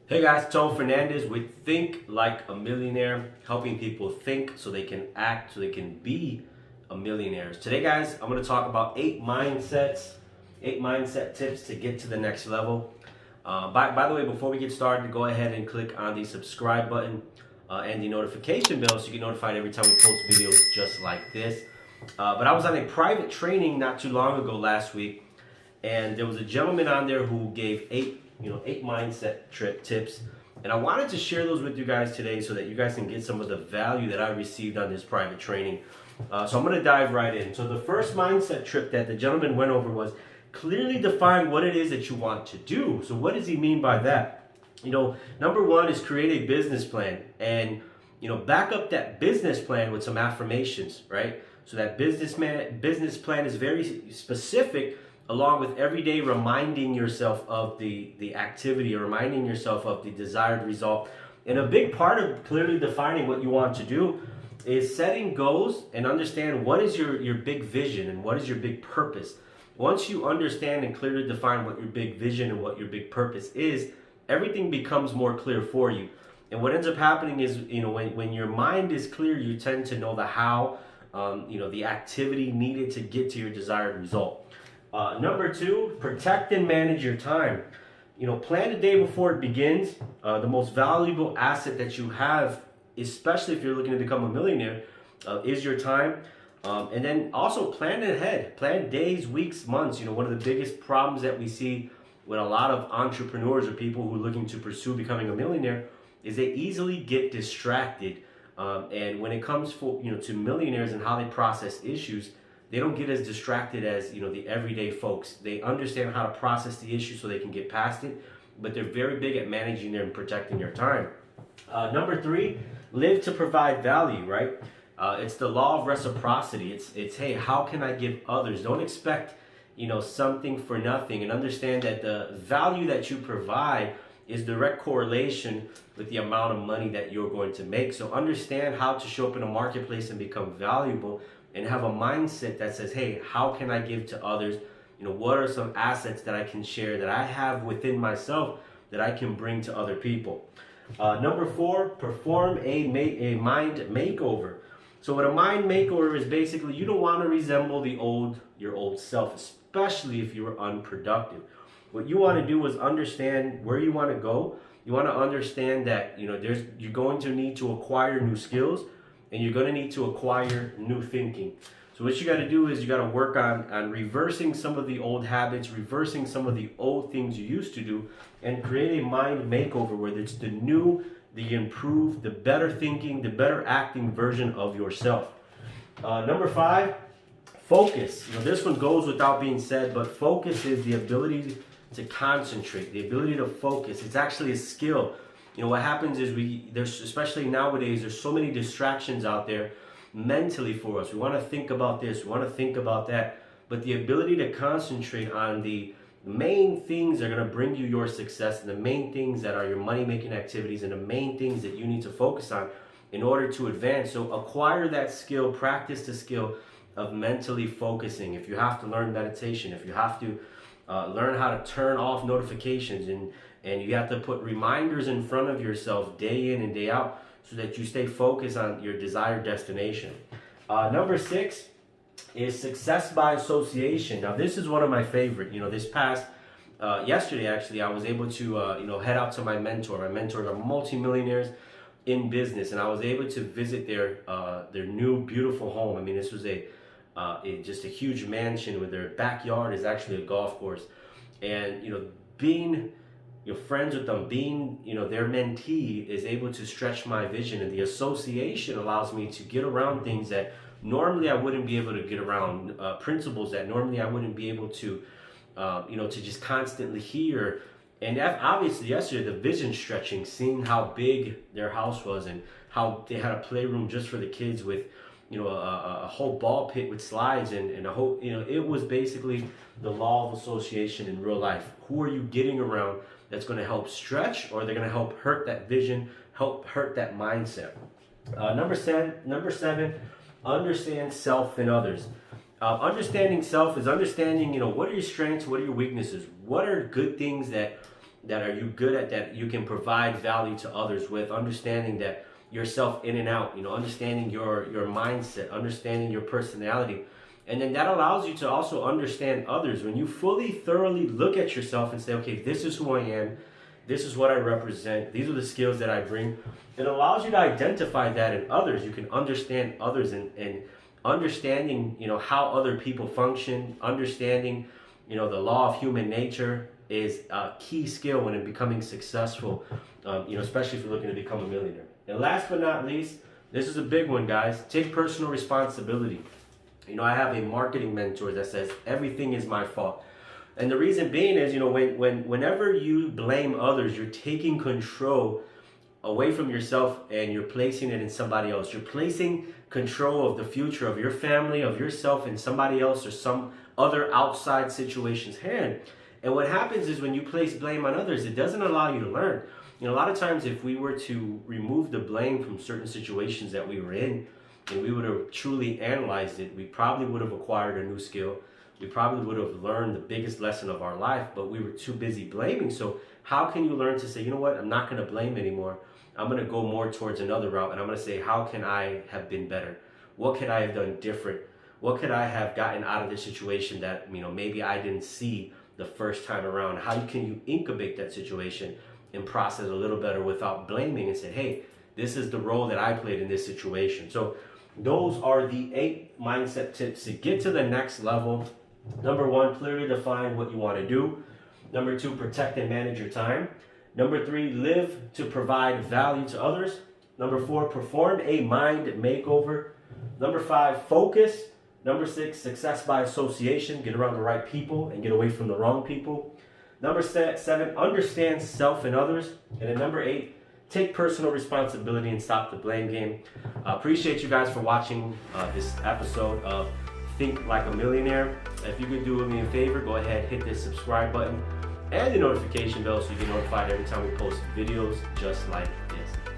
Hey guys, Tom Fernandez with Think Like a Millionaire, helping people think so they can act, so they can be a millionaire. Today, guys, I'm going to talk about eight mindset tips to get to the next level. By the way, before we get started, go ahead and click on the subscribe button and the notification bell so you get notified every time we post videos just like this. But I was on a private training not too long ago last week, and there was a gentleman on there who gave eight mindset tips, and I wanted to share those with you guys today so that you guys can get some of the value that I received on this private training. So I'm going to dive right in. So the first mindset trip that the gentleman went over was clearly define what it is that you want to do. So what does he mean by that? Number one is create a business plan, and back up that business plan with some affirmations, right? So that business plan is very specific, along with every day reminding yourself of the activity, or reminding yourself of the desired result. And a big part of clearly defining what you want to do is setting goals and understand what is your big vision and what is your big purpose. Once you understand and clearly define what your big vision and what your big purpose is, everything becomes more clear for you. And what ends up happening is, when your mind is clear, you tend to know the how, the activity needed to get to your desired result. Number two, protect and manage your time. Plan the day before it begins. The most valuable asset that you have, especially if you're looking to become a millionaire, is your time. And then also plan ahead. Plan days, weeks, months. One of the biggest problems that we see with a lot of entrepreneurs or people who are looking to pursue becoming a millionaire is they easily get distracted. And when it comes to millionaires and how they process issues, they don't get as distracted as the everyday folks. They understand how to process the issue so they can get past it, but they're very big at managing and protecting their time. Number three, live to provide value, right? It's the law of reciprocity. It's hey, how can I give others? Don't expect something for nothing, and understand that the value that you provide is direct correlation with the amount of money that you're going to make. So understand how to show up in a marketplace and become valuable, and have a mindset that says, hey, how can I give to others? What are some assets that I can share, that I have within myself, that I can bring to other people? Number four, perform a mind makeover. So what a mind makeover is, basically, you don't want to resemble your old self, especially if you were unproductive. What you want to do is understand where you want to go. You want to understand that you're going to need to acquire new skills, and you're going to need to acquire new thinking. So what you got to do is you got to work on reversing some of the old habits, reversing some of the old things you used to do, and create a mind makeover where it's the new, the improved, the better thinking, the better acting version of yourself. Number five, focus. This one goes without being said, but focus is the ability to concentrate, the ability to focus. It's actually a skill. What happens is there's, especially nowadays, there's so many distractions out there mentally for us. We want to think about this, we want to think about that, but the ability to concentrate on the main things that are going to bring you your success, and the main things that are your money-making activities, and the main things that you need to focus on in order to advance. So acquire that skill, practice the skill of mentally focusing. If you have to learn meditation, if you have to learn how to turn off notifications, and you have to put reminders in front of yourself day in and day out so that you stay focused on your desired destination. Number six is success by association. Now, this is one of my favorite. Yesterday, actually, I was able to head out to my mentor. My mentors are multimillionaires in business, and I was able to visit their new beautiful home. I mean, this was just a huge mansion where their backyard is actually a golf course, and being friends with them, being their mentee, is able to stretch my vision, and the association allows me to get around things that normally I wouldn't be able to get around, principles that normally I wouldn't be able to to just constantly hear. And obviously yesterday, the vision stretching, seeing how big their house was and how they had a playroom just for the kids with a whole ball pit with slides, and a whole, it was basically the law of association in real life. Who are you getting around that's going to help stretch, or they're going to help hurt that vision, help hurt that mindset? Number seven, understand self and others. Understanding self is understanding, what are your strengths, what are your weaknesses, what are good things that that are you good at that you can provide value to others with, understanding that yourself in and out, understanding your mindset, understanding your personality. And then that allows you to also understand others. When you fully, thoroughly look at yourself and say, okay, this is who I am, this is what I represent, these are the skills that I bring, it allows you to identify that in others. You can understand others, and understanding, how other people function, understanding, the law of human nature is a key skill when becoming successful, especially if you're looking to become a millionaire. And last but not least, this is a big one, guys. Take personal responsibility. I have a marketing mentor that says everything is my fault. And the reason being is, whenever you blame others, you're taking control away from yourself and you're placing it in somebody else. You're placing control of the future of your family, of yourself, in somebody else or some other outside situation's hand. And what happens is when you place blame on others, it doesn't allow you to learn. A lot of times if we were to remove the blame from certain situations that we were in, and we would have truly analyzed it, we probably would have acquired a new skill. We probably would have learned the biggest lesson of our life, but we were too busy blaming. So how can you learn to say, you know what, I'm not going to blame anymore. I'm going to go more towards another route, and I'm going to say, how can I have been better? What could I have done different? What could I have gotten out of this situation that, maybe I didn't see the first time around? How can you incubate that situation and process it a little better without blaming and say, hey, this is the role that I played in this situation. So those are the 8 mindset tips to get to the next level. Number 1, clearly define what you want to do. Number 2, protect and manage your time. Number 3, live to provide value to others. Number 4, perform a mind makeover. Number 5, focus. Number 6, success by association. Get around the right people and get away from the wrong people. Number 7, understand self and others. And then number 8, take personal responsibility and stop the blame game. Appreciate you guys for watching this episode of Think Like a Millionaire. If you could do me a favor, go ahead, hit this subscribe button and the notification bell so you get notified every time we post videos just like this.